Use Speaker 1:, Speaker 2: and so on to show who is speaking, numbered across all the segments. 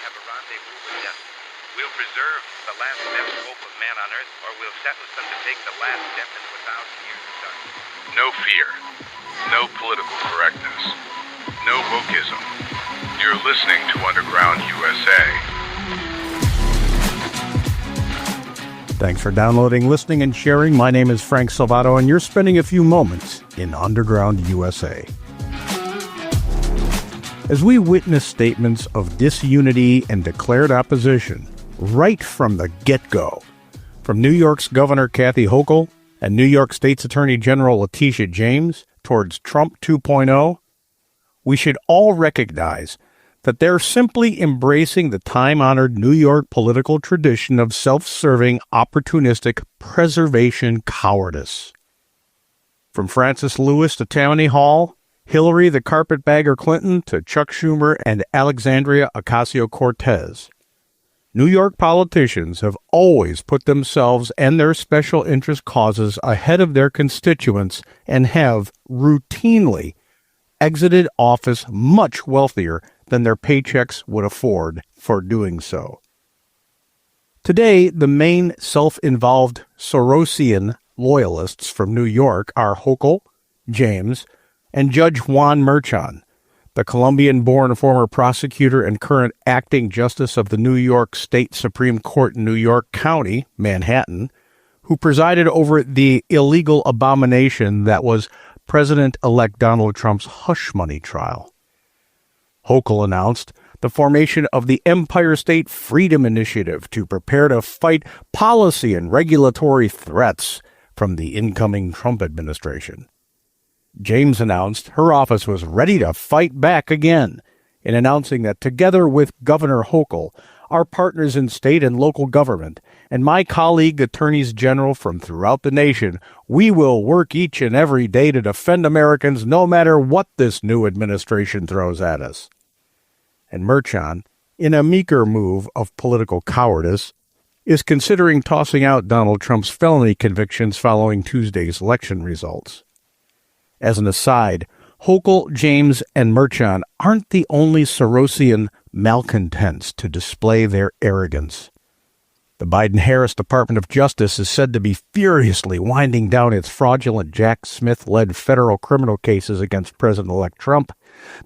Speaker 1: have a rendezvous with death. We'll preserve the last best hope of man on earth, or we'll sentence them to take the last step into 1,000 years of darkness.
Speaker 2: No fear. No political correctness. No wokeism. You're listening to Underground USA.
Speaker 3: Thanks for downloading, listening, and sharing. My name is Frank Salvato, and you're spending a few moments in Underground USA. As we witness statements of disunity and declared opposition right from the get-go, from New York's Governor Kathy Hochul and New York State's Attorney General Letitia James towards Trump 2.0, we should all recognize that they're simply embracing the time-honored New York political tradition of self-serving, opportunistic preservation cowardice. From Francis Lewis to Tammany Hall, Hillary the Carpetbagger Clinton to Chuck Schumer and Alexandria Ocasio-Cortez, New York politicians have always put themselves and their special interest causes ahead of their constituents and have routinely exited office much wealthier than their paychecks would afford for doing so. Today, the main self-involved Sorosian loyalists from New York are Hochul, James, and Judge Juan Merchan, the Colombian-born former prosecutor and current acting justice of the New York State Supreme Court in New York County, Manhattan, who presided over the illegal abomination that was President-elect Donald Trump's hush money trial. Hochul announced the formation of the Empire State Freedom Initiative to prepare to fight policy and regulatory threats from the incoming Trump administration. James announced her office was ready to fight back again in announcing that together with Governor Hochul, our partners in state and local government, and my colleague attorneys general from throughout the nation, we will work each and every day to defend Americans no matter what this new administration throws at us. And Merchan, in a meeker move of political cowardice, is considering tossing out Donald Trump's felony convictions following Tuesday's election results. As an aside, Hochul, James, and Merchan aren't the only Sorosian malcontents to display their arrogance. The Biden-Harris Department of Justice is said to be furiously winding down its fraudulent Jack Smith-led federal criminal cases against President-elect Trump.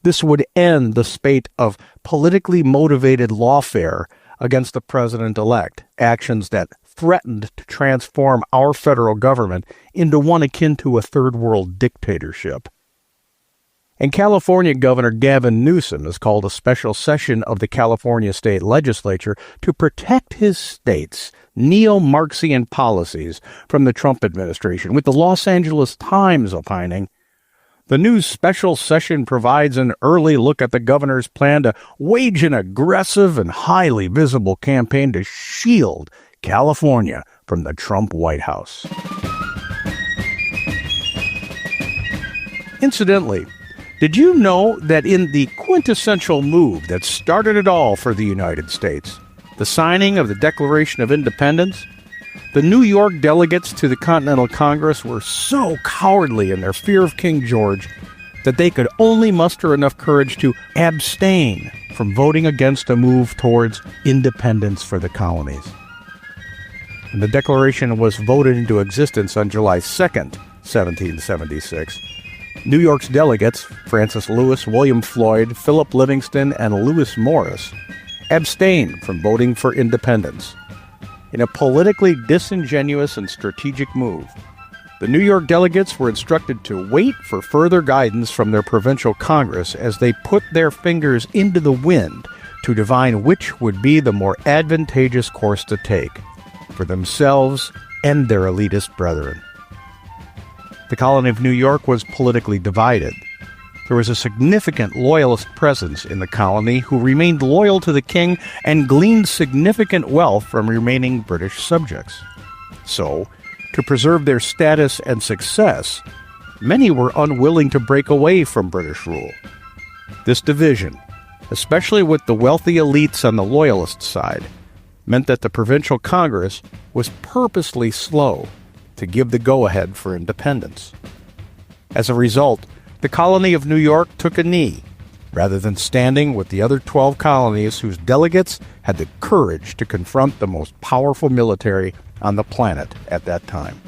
Speaker 3: This would end the spate of politically motivated lawfare against the president-elect, actions that threatened to transform our federal government into one akin to a third-world dictatorship. And California Governor Gavin Newsom has called a special session of the California State Legislature to protect his state's neo-Marxian policies from the Trump administration, with the Los Angeles Times opining, the new special session provides an early look at the governor's plan to wage an aggressive and highly visible campaign to shield California from the Trump White House. Incidentally, did you know that in the quintessential move that started it all for the United States, the signing of the Declaration of Independence, the New York delegates to the Continental Congress were so cowardly in their fear of King George that they could only muster enough courage to abstain from voting against a move towards independence for the colonies. And the Declaration was voted into existence on July 2nd, 1776. New York's delegates, Francis Lewis, William Floyd, Philip Livingston, and Lewis Morris, abstained from voting for independence. In a politically disingenuous and strategic move, the New York delegates were instructed to wait for further guidance from their provincial Congress as they put their fingers into the wind to divine which would be the more advantageous course to take for themselves and their elitist brethren. The colony of New York was politically divided. There was a significant loyalist presence in the colony who remained loyal to the king and gleaned significant wealth from remaining British subjects. So, to preserve their status and success, many were unwilling to break away from British rule. This division, especially with the wealthy elites on the loyalist side, meant that the provincial Congress was purposely slow to give the go-ahead for independence. As a result, the colony of New York took a knee rather than standing with the other 12 colonies whose delegates had the courage to confront the most powerful military on the planet at that time.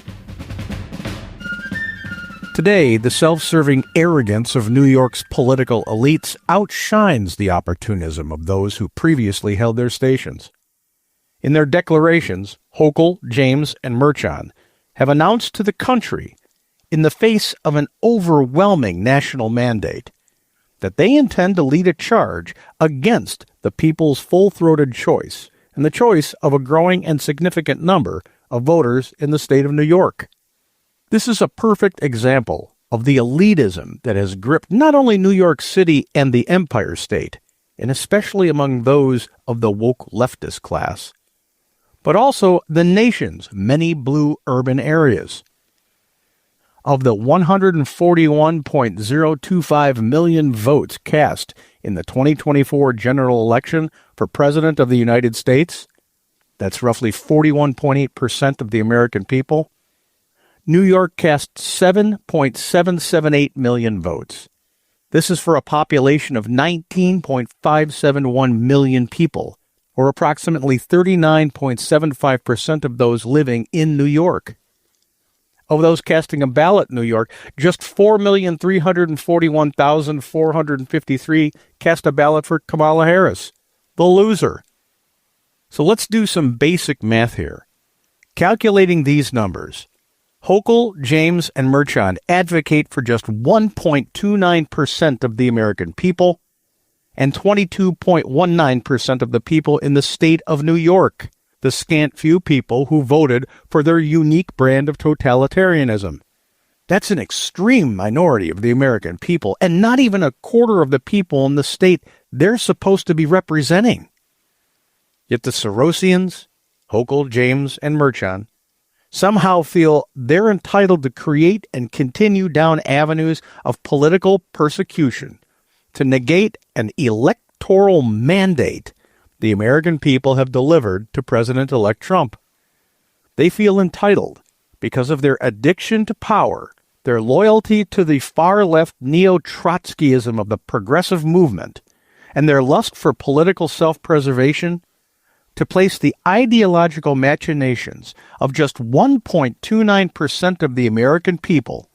Speaker 3: Today, the self-serving arrogance of New York's political elites outshines the opportunism of those who previously held their stations. In their declarations, Hochul, James, and Merchan have announced to the country, in the face of an overwhelming national mandate, that they intend to lead a charge against the people's full-throated choice and the choice of a growing and significant number of voters in the state of New York. This is a perfect example of the elitism that has gripped not only New York City and the Empire State, and especially among those of the woke leftist class, but also the nation's many blue urban areas. Of the 141.025 million votes cast in the 2024 general election for President of the United States, that's roughly 41.8% of the American people, New York cast 7.778 million votes. This is for a population of 19.571 million people, or approximately 39.75% of those living in New York. Of those casting a ballot in New York, just 4,341,453 cast a ballot for Kamala Harris, the loser. So let's do some basic math here. Calculating these numbers, Hochul, James, and Merchan advocate for just 1.29% of the American people and 22.19% of the people in the state of New York, the scant few people who voted for their unique brand of totalitarianism. That's an extreme minority of the American people, and not even a quarter of the people in the state they're supposed to be representing. Yet the Sorosians, Hochul, James, and Merchan, somehow feel they're entitled to create and continue down avenues of political persecution to negate an electoral mandate the American people have delivered to President-elect Trump. They feel entitled because of their addiction to power, their loyalty to the far-left neo-Trotskyism of the progressive movement, and their lust for political self-preservation, to place the ideological machinations of just 1.29% of the American people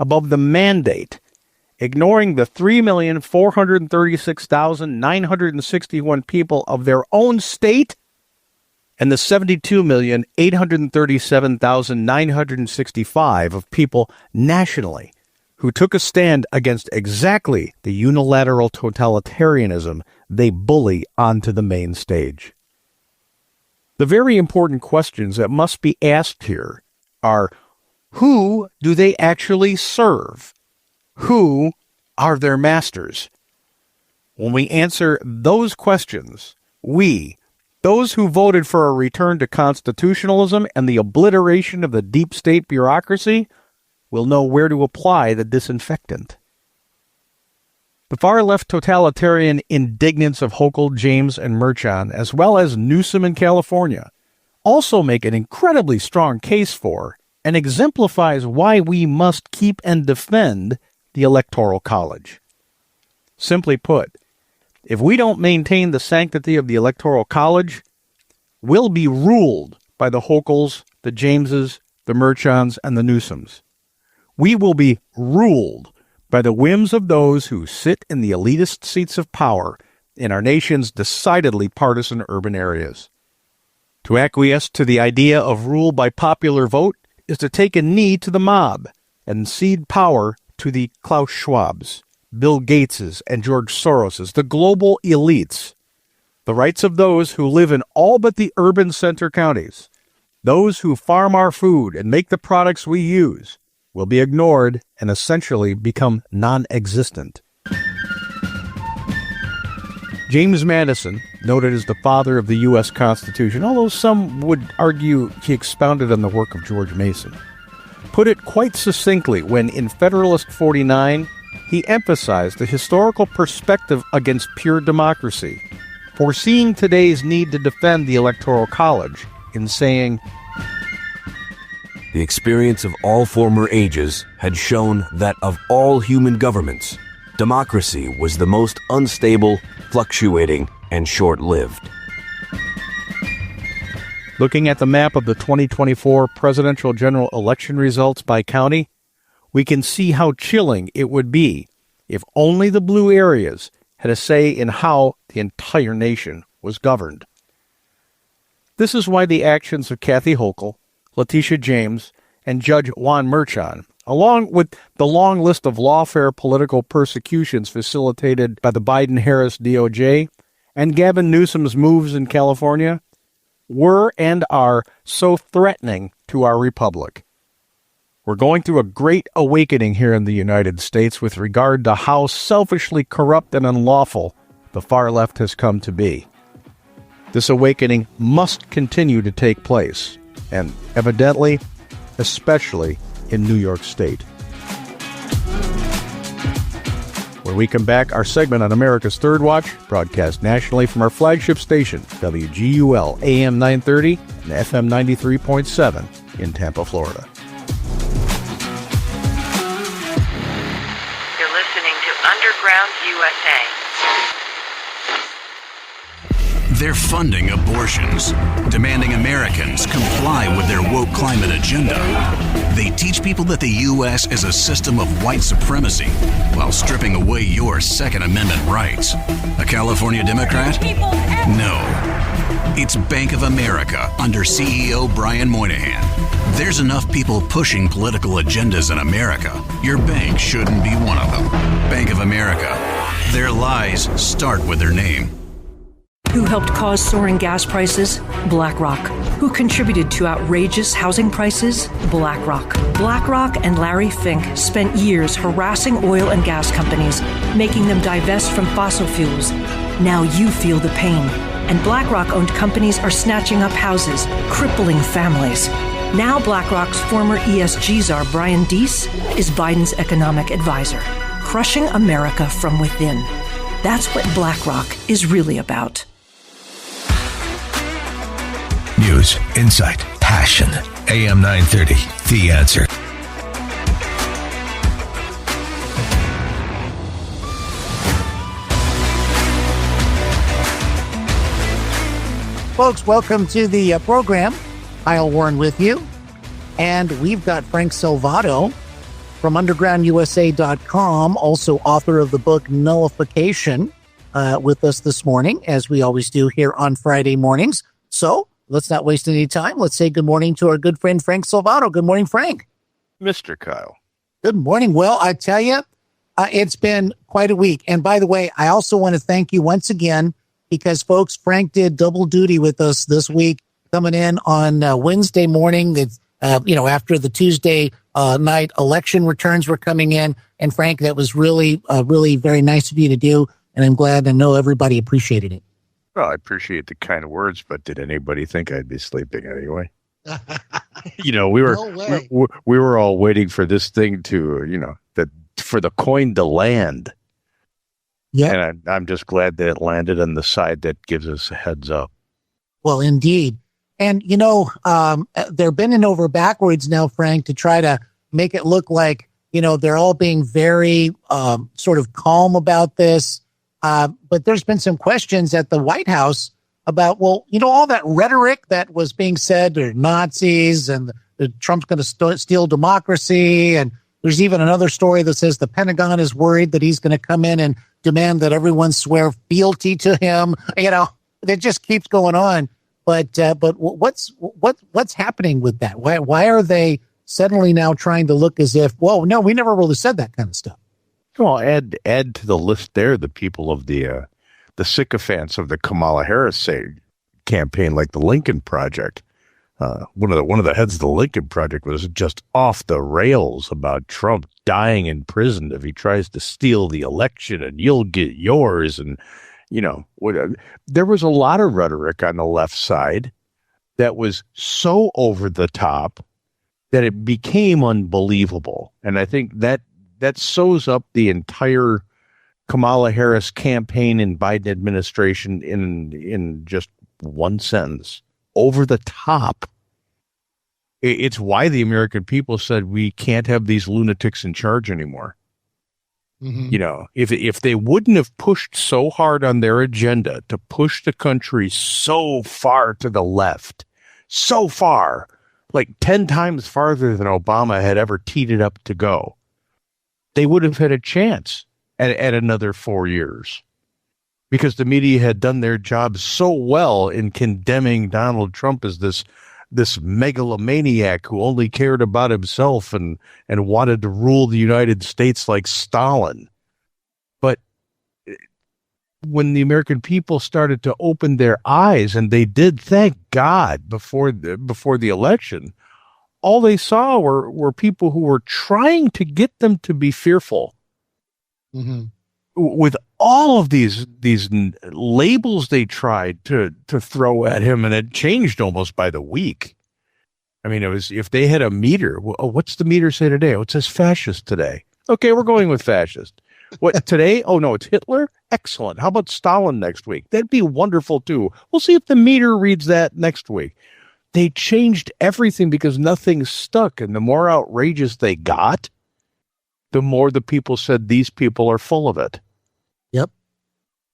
Speaker 3: above the mandate, ignoring the 3,436,961 people of their own state and the 72,837,965 of people nationally who took a stand against exactly the unilateral totalitarianism they bully onto the main stage. The very important questions that must be asked here are, who do they actually serve? Who are their masters? When we answer those questions, we, those who voted for a return to constitutionalism and the obliteration of the deep state bureaucracy, will know where to apply the disinfectant. The far-left totalitarian indignants of Hochul, James, and Merchan, as well as Newsom in California, also make an incredibly strong case for and exemplifies why we must keep and defend the Electoral College. Simply put, if we don't maintain the sanctity of the Electoral College, we'll be ruled by the Hochuls, the Jameses, the Merchants, and the Newsoms. We will be ruled by the whims of those who sit in the elitist seats of power in our nation's decidedly partisan urban areas. To acquiesce to the idea of rule by popular vote is to take a knee to the mob and cede power to the Klaus Schwabs, Bill Gateses, and George Soroses, the global elites. The rights of those who live in all but the urban center counties, those who farm our food and make the products we use, will be ignored and essentially become non-existent. James Madison, noted as the father of the U.S. Constitution, although some would argue he expounded on the work of George Mason, put it quite succinctly when in Federalist 49, he emphasized the historical perspective against pure democracy, foreseeing today's need to defend the Electoral College in saying,
Speaker 4: "The experience of all former ages had shown that of all human governments, democracy was the most unstable, fluctuating, and short-lived.
Speaker 3: Looking at the map of the 2024 presidential general election results by county, we can see how chilling it would be if only the blue areas had a say in how the entire nation was governed. This is why the actions of Kathy Hochul, Letitia James, and Judge Juan Merchan, along with the long list of lawfare political persecutions facilitated by the Biden-Harris DOJ and Gavin Newsom's moves in California, were and are so threatening to our republic. We're going through a great awakening here in the United States with regard to how selfishly corrupt and unlawful the far left has come to be. This awakening must continue to take place, and evidently, especially in New York State. When we come back, our segment on America's Third Watch, broadcast nationally from our flagship station, WGUL AM 930 and FM 93.7 in Tampa, Florida.
Speaker 5: You're listening to Underground USA.
Speaker 6: They're funding abortions, demanding Americans comply with their woke climate agenda. They teach people that the U.S. is a system of white supremacy while stripping away your Second Amendment rights. A California Democrat? No. It's Bank of America under CEO Brian Moynihan. There's enough people pushing political agendas in America. Your bank shouldn't be one of them. Bank of America. Their lies start with their name.
Speaker 7: Who helped cause soaring gas prices? BlackRock. Who contributed to outrageous housing prices? BlackRock. BlackRock and Larry Fink spent years harassing oil and gas companies, making them divest from fossil fuels. Now you feel the pain. And BlackRock-owned companies are snatching up houses, crippling families. Now BlackRock's former ESG czar, Brian Deese, is Biden's economic advisor, crushing America from within. That's what BlackRock is really about.
Speaker 8: News, insight, passion. AM 930, The Answer.
Speaker 9: Folks, welcome to the program. Kyle Warren with you. And we've got Frank Salvato from undergroundusa.com, also author of the book Nullification, with us this morning, as we always do here on Friday mornings. So let's not waste any time. Let's say good morning to our good friend, Frank Salvato. Good morning, Frank.
Speaker 3: Mr. Kyle.
Speaker 9: Good morning. Well, I tell you, it's been quite a week. And by the way, I also want to thank you once again because, folks, Frank did double duty with us this week, coming in on Wednesday morning, after the Tuesday night election returns were coming in. And Frank, that was really very nice of you to do. And I'm glad I know everybody appreciated it.
Speaker 3: Well, I appreciate the kind of words, but did anybody think I'd be sleeping anyway? We were all waiting for this thing to, for the coin to land. Yeah. And I'm just glad that it landed on the side that gives us a heads up.
Speaker 9: Well, indeed. And, they're bending over backwards now, Frank, to try to make it look like, they're all being very sort of calm about this. But there's been some questions at the White House about, all that rhetoric that was being said, they're Nazis and Trump's going to steal democracy. And there's even another story that says the Pentagon is worried that he's going to come in and demand that everyone swear fealty to him. It just keeps going on. But what's happening with that? Why are they suddenly now trying to look as if, no, we never really said that kind of stuff?
Speaker 3: Well, add to the list there the people of the sycophants of the Kamala Harris campaign, like the Lincoln Project. One of the heads of the Lincoln Project was just off the rails about Trump dying in prison if he tries to steal the election, and you'll get yours. And there was a lot of rhetoric on the left side that was so over the top that it became unbelievable. And I think that sews up the entire Kamala Harris campaign and Biden administration in just one sentence. Over the top. It's why the American people said we can't have these lunatics in charge anymore. You know, if they wouldn't have pushed so hard on their agenda to push the country so far to the left, so far, like 10 times farther than Obama had ever teed it up to go, they would have had a chance at another 4 years, because the media had done their job so well in condemning Donald Trump as this megalomaniac who only cared about himself and wanted to rule the United States like Stalin. But when the American people started to open their eyes, and they did, thank God, before the election, all they saw were people who were trying to get them to be fearful. With all of these labels they tried to throw at him, and it changed almost by the week. I mean, it was, if they had a meter, what's the meter say today? Oh, it says fascist today. Okay, we're going with fascist. What today? Oh no, it's Hitler. Excellent. How about Stalin next week? That'd be wonderful too. We'll see if the meter reads that next week. They changed everything because nothing stuck, and the more outrageous they got, the more the people said these people are full of it.
Speaker 9: Yep.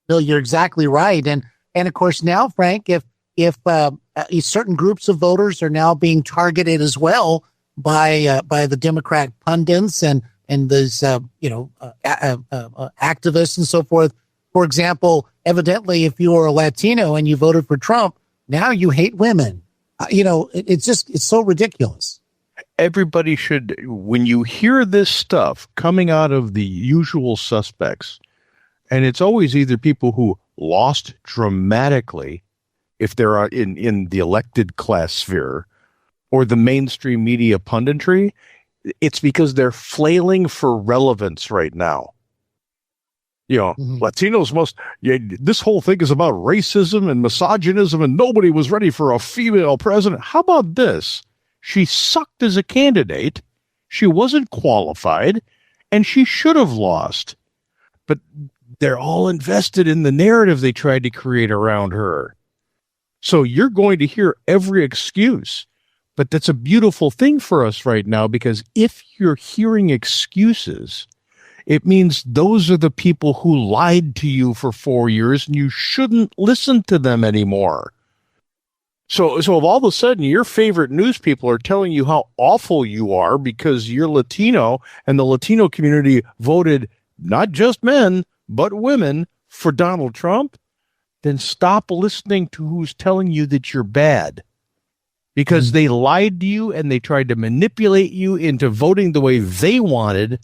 Speaker 9: Bill, you're exactly right. And of course now, Frank, if certain groups of voters are now being targeted as well by the Democrat pundits and those activists and so forth. For example, evidently, if you are a Latino and you voted for Trump, now you hate women. It's so ridiculous.
Speaker 3: Everybody should, when you hear this stuff coming out of the usual suspects, and it's always either people who lost dramatically, if they're in the elected class sphere, or the mainstream media punditry, it's because they're flailing for relevance right now. You know, Latinos this whole thing is about racism and misogynism, and nobody was ready for a female president. How about this? She sucked as a candidate. She wasn't qualified, and she should have lost. But they're all invested in the narrative they tried to create around her. So you're going to hear every excuse. But that's a beautiful thing for us right now, because if you're hearing excuses, it means those are the people who lied to you for 4 years, and you shouldn't listen to them anymore. So if all of a sudden your favorite news people are telling you how awful you are because you're Latino and the Latino community voted not just men, but women for Donald Trump, then stop listening to who's telling you that you're bad. Because they lied to you and they tried to manipulate you into voting the way they wanted.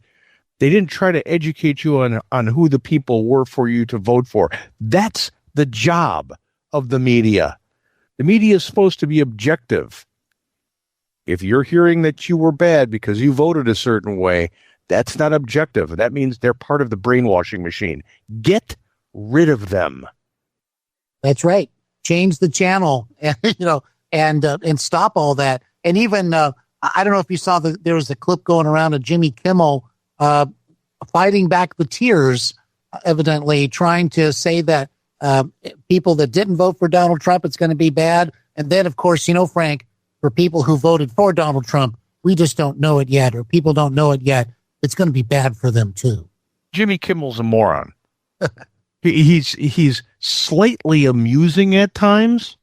Speaker 3: They didn't try to educate you on who the people were for you to vote for. That's the job of the media. The media is supposed to be objective. If you're hearing that you were bad because you voted a certain way, that's not objective. That means they're part of the brainwashing machine. Get rid of them.
Speaker 9: That's right. Change the channel, and stop all that. And even I don't know if you saw there was a clip going around of Jimmy Kimmel fighting back the tears, evidently trying to say that people that didn't vote for Donald Trump, it's going to be bad. And then, of course, Frank, for people who voted for Donald Trump, we just don't know it yet, or people don't know it yet. It's going to be bad for them too.
Speaker 3: Jimmy Kimmel's a moron. He's slightly amusing at times.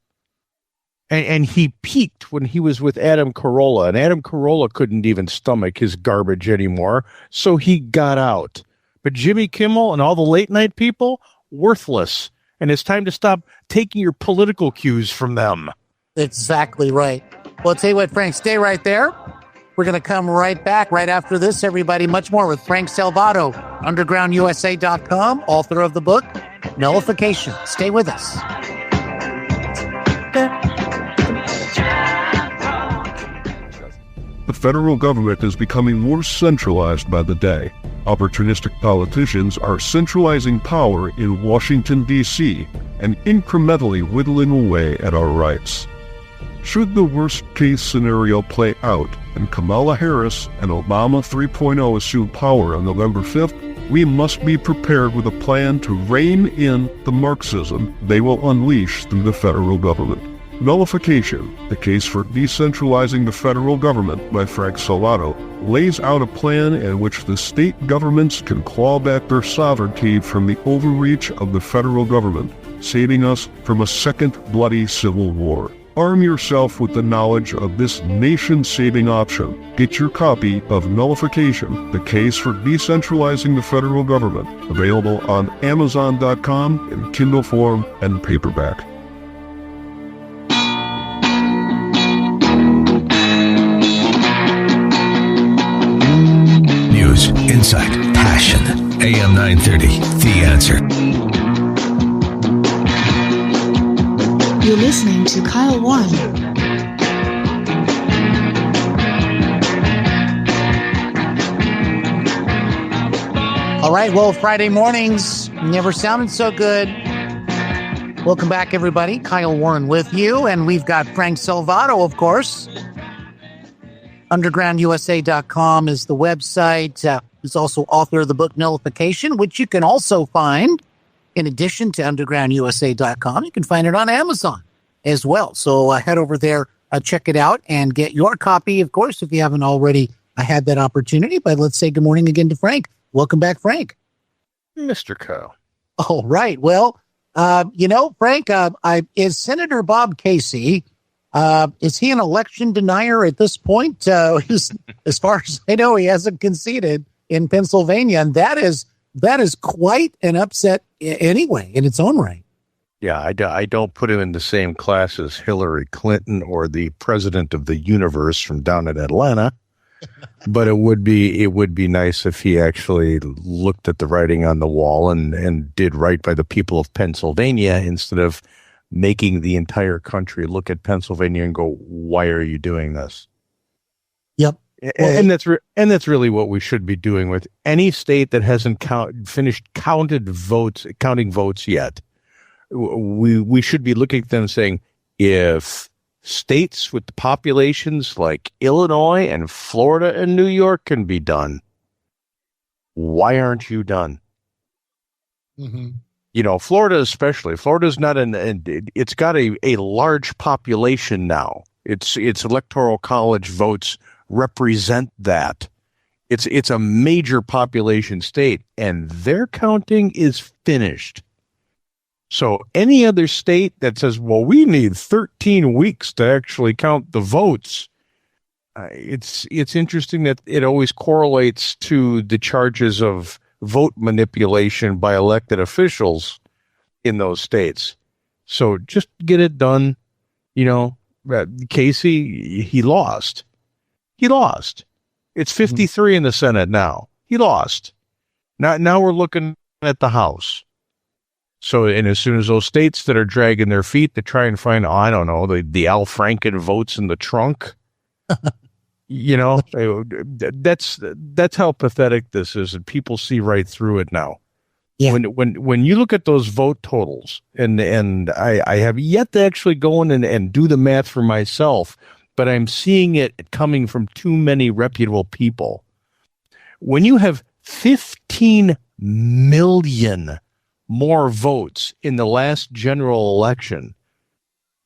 Speaker 3: And he peaked when he was with Adam Carolla, and Adam Carolla couldn't even stomach his garbage anymore, so he got out. But Jimmy Kimmel and all the late night people, worthless. And it's time to stop taking your political cues from them.
Speaker 9: Exactly right. Well, I'll tell you what, Frank, stay right there. We're going to come right back right after this, everybody. Much more with Frank Salvato, undergroundusa.com, author of the book, Nullification. Stay with us.
Speaker 10: The federal government is becoming more centralized by the day. Opportunistic politicians are centralizing power in Washington, D.C., and incrementally whittling away at our rights. Should the worst-case scenario play out and Kamala Harris and Obama 3.0 assume power on November 5th, we must be prepared with a plan to rein in the Marxism they will unleash through the federal government. Nullification, The Case for Decentralizing the Federal Government by Frank Salvato, lays out a plan in which the state governments can claw back their sovereignty from the overreach of the federal government, saving us from a second bloody civil war. Arm yourself with the knowledge of this nation-saving option. Get your copy of Nullification, The Case for Decentralizing the Federal Government, available on Amazon.com in Kindle form and paperback.
Speaker 8: News, insight, passion. AM 930, The Answer.
Speaker 11: You're listening to Kyle Warren.
Speaker 9: All right, well, Friday mornings never sounded so good. Welcome back, everybody. Kyle Warren with you, and we've got Frank Salvato, of course. UndergroundUSA.com is the website. He's also author of the book Nullification, which you can also find, in addition to UndergroundUSA.com. You can find it on Amazon as well. So head over there, check it out, and get your copy, of course, if you haven't already had that opportunity. But let's say good morning again to Frank. Welcome back, Frank.
Speaker 3: Mr. Kyle.
Speaker 9: All right. Well, Frank, is Senator Bob Casey, is he an election denier at this point? As far as I know, he hasn't conceded in Pennsylvania, and that is quite an upset anyway, in its own right.
Speaker 3: Yeah, I don't put him in the same class as Hillary Clinton or the president of the universe from down in Atlanta. But it would be nice if he actually looked at the writing on the wall and did right by the people of Pennsylvania instead of making the entire country look at Pennsylvania and go, "Why are you doing this?"
Speaker 9: Yep.
Speaker 3: And that's really what we should be doing with any state that hasn't finished counting votes yet. We should be looking at them and saying, if states with populations like Illinois and Florida and New York can be done, why aren't you done? Mm-hmm. Florida especially. Florida's not it's got a large population now. Its electoral college votes represent that. It's a major population state, and their counting is finished. So any other state that says, well, we need 13 weeks to actually count the votes, it's interesting that it always correlates to the charges of vote manipulation by elected officials in those states. So just get it done. Casey, he lost. It's 53 in the Senate now. He lost. Now we're looking at the House. So, and as soon as those states that are dragging their feet to try and find, the Al Franken votes in the trunk, that's how pathetic this is, and people see right through it now. Yeah. When you look at those vote totals, and I have yet to actually go in and do the math for myself, but I'm seeing it coming from too many reputable people. When you have 15 million more votes in the last general election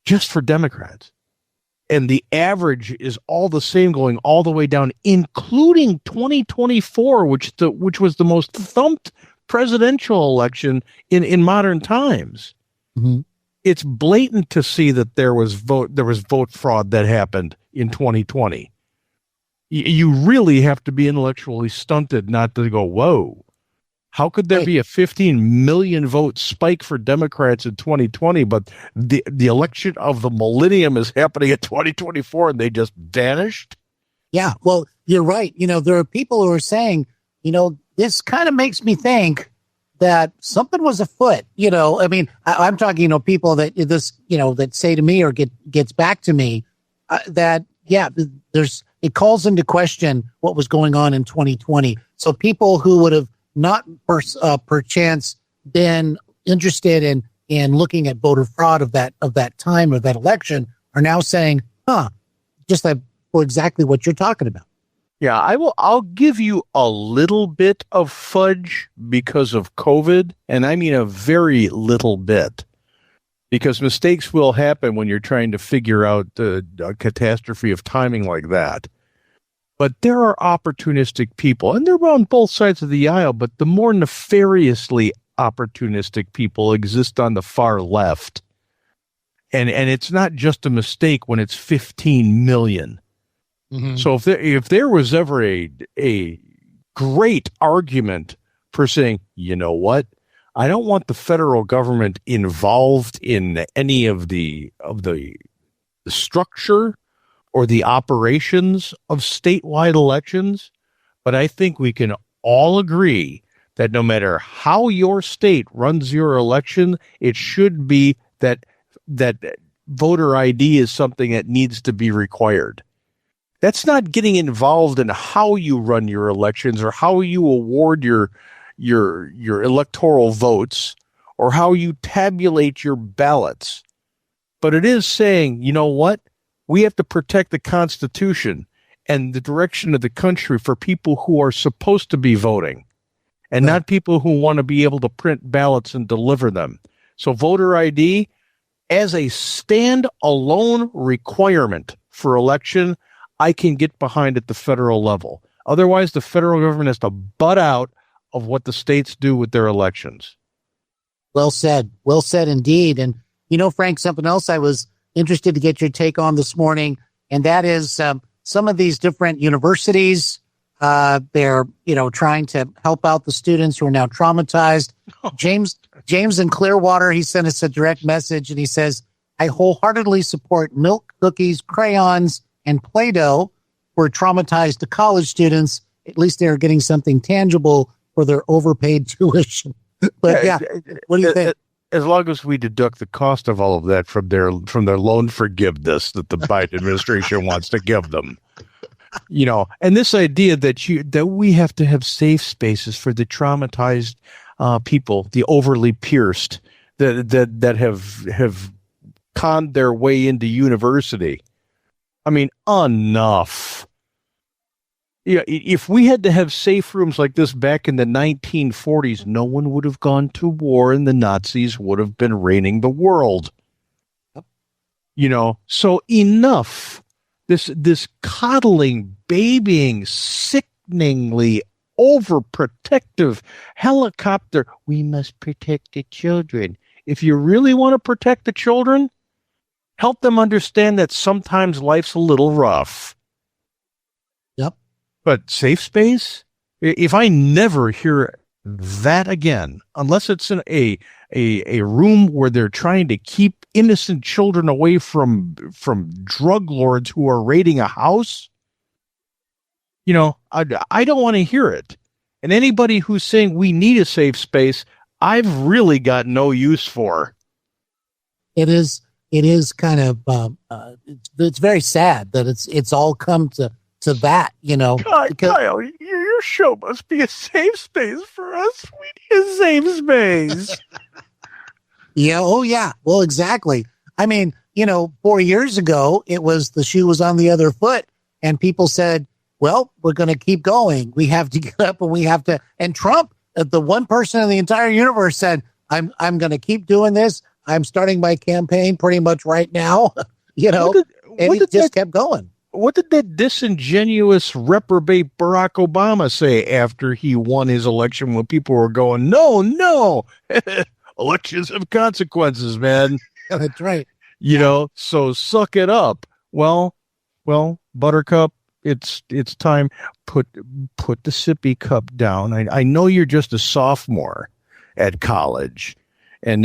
Speaker 3: just for Democrats, and the average is all the same going all the way down, including 2024, which was the most thumped presidential election in modern times. Mm-hmm. It's blatant to see that there was vote fraud that happened in 2020. You really have to be intellectually stunted not to go, whoa. How could there be a 15 million vote spike for Democrats in 2020, but the election of the millennium is happening in 2024 and they just vanished?
Speaker 9: Yeah, well, you're right. There are people who are saying, this kind of makes me think that something was afoot. I'm talking, people that that say to me or gets back to me that, it calls into question what was going on in 2020. So people who would have not perchance been interested in looking at voter fraud of that time of that election are now saying, just for exactly what you're talking about.
Speaker 3: Yeah, I'll give you a little bit of fudge because of COVID, and I mean a very little bit. because mistakes will happen when you're trying to figure out a catastrophe of timing like that. But there are opportunistic people, and they're on both sides of the aisle, but the more nefariously opportunistic people exist on the far left. And it's not just a mistake when it's 15 million. Mm-hmm. So if there was ever a great argument for saying, you know what, I don't want the federal government involved in any of the structure or the operations of statewide elections, but I think we can all agree that no matter how your state runs your election, it should be that voter ID is something that needs to be required. That's not getting involved in how you run your elections or how you award your electoral votes or how you tabulate your ballots. But it is saying, you know what? We have to protect the Constitution and the direction of the country for people who are supposed to be voting and not people who want to be able to print ballots and deliver them. So voter ID as a stand-alone requirement for election, I can get behind at the federal level. Otherwise, the federal government has to butt out of what the states do with their elections.
Speaker 9: Well said. Well said indeed. And, you know, Frank, something else I was interested to get your take on this morning, and that is some of these different universities, they're, trying to help out the students who are now traumatized. James in Clearwater, he sent us a direct message, and he says, I wholeheartedly support milk, cookies, crayons, and Play-Doh for traumatized college students. At least they're getting something tangible for their overpaid tuition. But what do you think?
Speaker 3: As long as we deduct the cost of all of that from their loan forgiveness that the Biden administration wants to give them, and this idea that we have to have safe spaces for the traumatized people, the overly pierced, that have conned their way into university. I mean, enough. Yeah, if we had to have safe rooms like this back in the 1940s, no one would have gone to war and the Nazis would have been reigning the world. So enough. This coddling, babying, sickeningly overprotective helicopter. We must protect the children. If you really want to protect the children, help them understand that sometimes life's a little rough.
Speaker 9: Yep.
Speaker 3: But safe space? If I never hear that again, unless it's in a room where they're trying to keep innocent children away from drug lords who are raiding a house, I don't want to hear it. And anybody who's saying we need a safe space, I've really got no use for.
Speaker 9: It is kind of it's very sad that it's all come to that,
Speaker 3: Kyle, your show must be a safe space for us. We need a safe space.
Speaker 9: Yeah. Oh, yeah. Well, exactly. I mean, 4 years ago, it was the shoe was on the other foot, and people said, well, we're going to keep going. We have to get up and we have to. And Trump, the one person in the entire universe, said, I'm going to keep doing this. I'm starting my campaign pretty much right now, and he just kept going.
Speaker 3: What did that disingenuous reprobate Barack Obama say after he won his election when people were going, no, elections have consequences, man.
Speaker 9: Yeah, that's right.
Speaker 3: So suck it up. Well, Buttercup, it's time. Put the sippy cup down. I know you're just a sophomore at college. And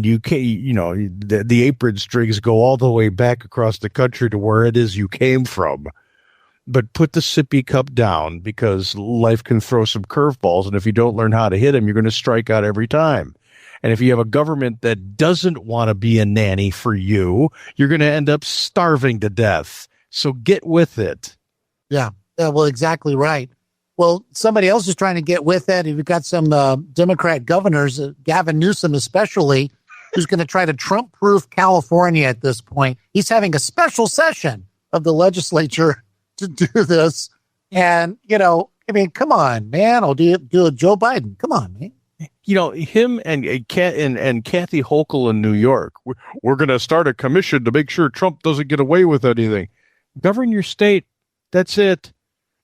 Speaker 3: you can't, the apron strings go all the way back across the country to where it is you came from. But put the sippy cup down, because life can throw some curveballs. And if you don't learn how to hit them, you're going to strike out every time. And if you have a government that doesn't want to be a nanny for you, you're going to end up starving to death. So get with it.
Speaker 9: Yeah. Well, exactly right. Well, somebody else is trying to get with it. We've got some Democrat governors, Gavin Newsom especially, who's going to try to Trump-proof California at this point. He's having a special session of the legislature to do this. And, come on, man. I'll do it, Joe Biden. Come on, man.
Speaker 3: him and Kathy Hochul in New York, we're going to start a commission to make sure Trump doesn't get away with anything. Govern your state. That's it.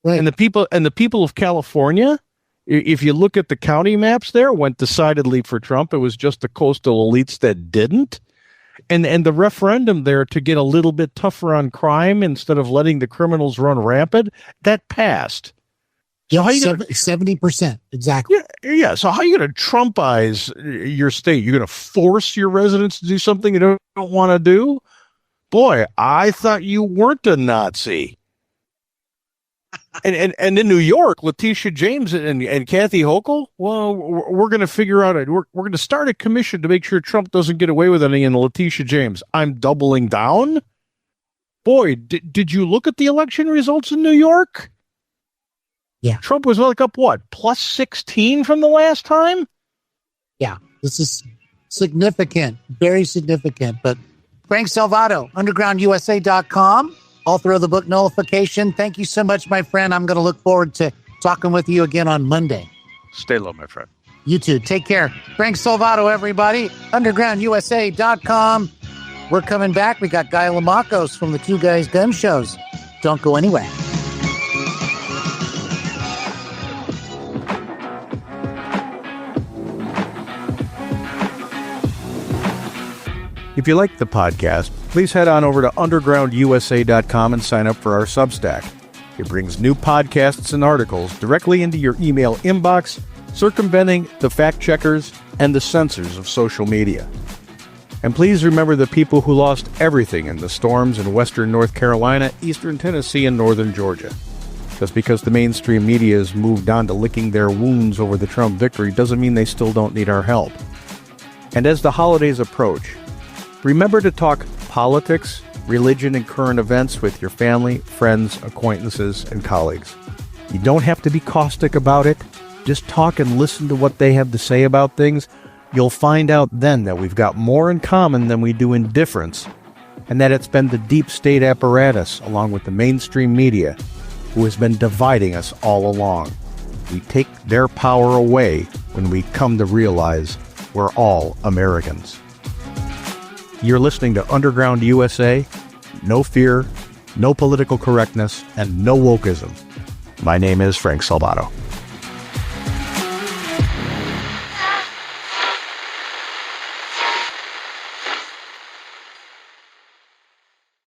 Speaker 9: Right.
Speaker 3: And the people of California, if you look at the county maps there, went decidedly for Trump. It was just the coastal elites that didn't. And the referendum there to get a little bit tougher on crime instead of letting the criminals run rampant, that passed.
Speaker 9: So 70%, exactly.
Speaker 3: Yeah. So how are you going to Trumpize your state? You're going to force your residents to do something you don't want to do? Boy, I thought you weren't a Nazi. And in New York, Letitia James and Kathy Hochul, well, we're going to figure out we're going to start a commission to make sure Trump doesn't get away with anything. And Letitia James, I'm doubling down. Boy, did you look at the election results in New York?
Speaker 9: Yeah.
Speaker 3: Trump was like up what, plus 16 from the last time?
Speaker 9: Yeah, this is significant, very significant. But Frank Salvato, undergroundusa.com. Author of the book Nullification. Thank you so much, my friend. I'm going to look forward to talking with you again on Monday.
Speaker 3: Stay low, my friend.
Speaker 9: You too. Take care. Frank Salvato, everybody. Undergroundusa.com. We're coming back. We got Guy Lamacos from the Two Guys Gun Shows. Don't go anywhere.
Speaker 3: If you like the podcast, please head on over to undergroundusa.com and sign up for our Substack. It brings new podcasts and articles directly into your email inbox, circumventing the fact checkers and the censors of social media. And please remember the people who lost everything in the storms in western North Carolina, eastern Tennessee, and northern Georgia. Just because the mainstream media has moved on to licking their wounds over the Trump victory doesn't mean they still don't need our help. And as the holidays approach, remember to talk politics, religion, and current events with your family, friends, acquaintances, and colleagues. You don't have to be caustic about it. Just talk and listen to what they have to say about things. You'll find out then that we've got more in common than we do in difference, and that it's been the deep state apparatus, along with the mainstream media, who has been dividing us all along. We take their power away when we come to realize we're all Americans. You're listening to Underground USA. No fear, no political correctness, and no wokeism. My name is Frank Salvato.